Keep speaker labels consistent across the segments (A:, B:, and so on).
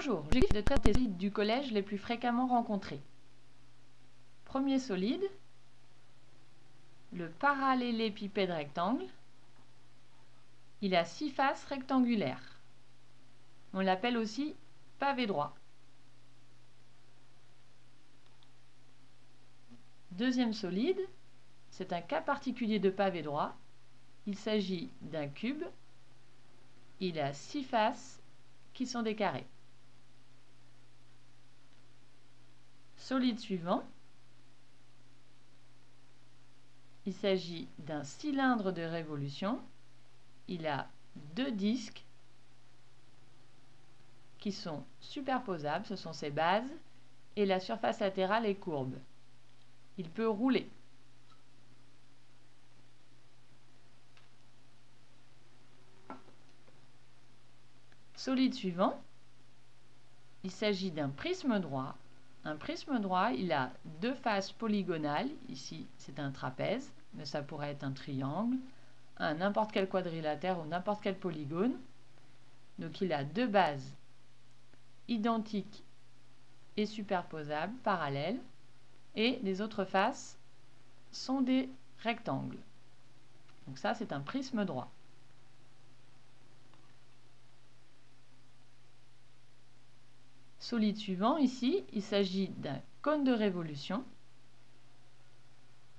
A: Bonjour, je vais traiter les solides du collège les plus fréquemment rencontrés. Premier solide, le parallélépipède rectangle. Il a 6 faces rectangulaires. On l'appelle aussi pavé droit. Deuxième solide, c'est un cas particulier de pavé droit. Il s'agit d'un cube. Il a 6 faces qui sont des carrés. Solide suivant, il s'agit d'un cylindre de révolution. Il a 2 disques qui sont superposables, ce sont ses bases, et la surface latérale est courbe. Il peut rouler. Solide suivant, il s'agit d'un prisme droit. Un prisme droit, il a 2 faces polygonales. Ici, c'est un trapèze, mais ça pourrait être un triangle, n'importe quel quadrilatère ou n'importe quel polygone. Donc, il a 2 bases identiques et superposables, parallèles, et les autres faces sont des rectangles. Donc ça, c'est un prisme droit. Solide suivant, ici, il s'agit d'un cône de révolution.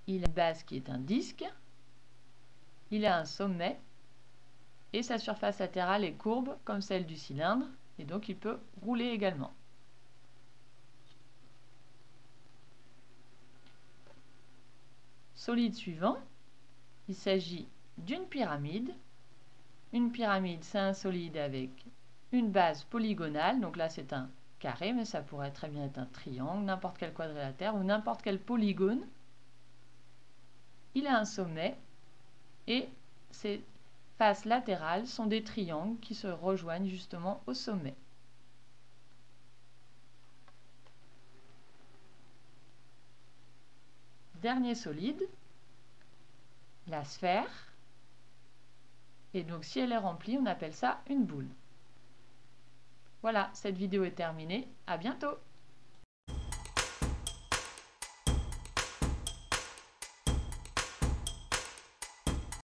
A: Il a une base qui est un disque. Il a un sommet. Et sa surface latérale est courbe comme celle du cylindre. Et donc, il peut rouler également. Solide suivant, il s'agit d'une pyramide. Une pyramide, c'est un solide avec une base polygonale. Donc là, c'est un carré, mais ça pourrait très bien être un triangle, n'importe quel quadrilatère ou n'importe quel polygone. Il a un sommet et ses faces latérales sont des triangles qui se rejoignent justement au sommet. Dernier solide, la sphère. Et donc si elle est remplie, on appelle ça une boule. Voilà, cette vidéo est terminée. À bientôt!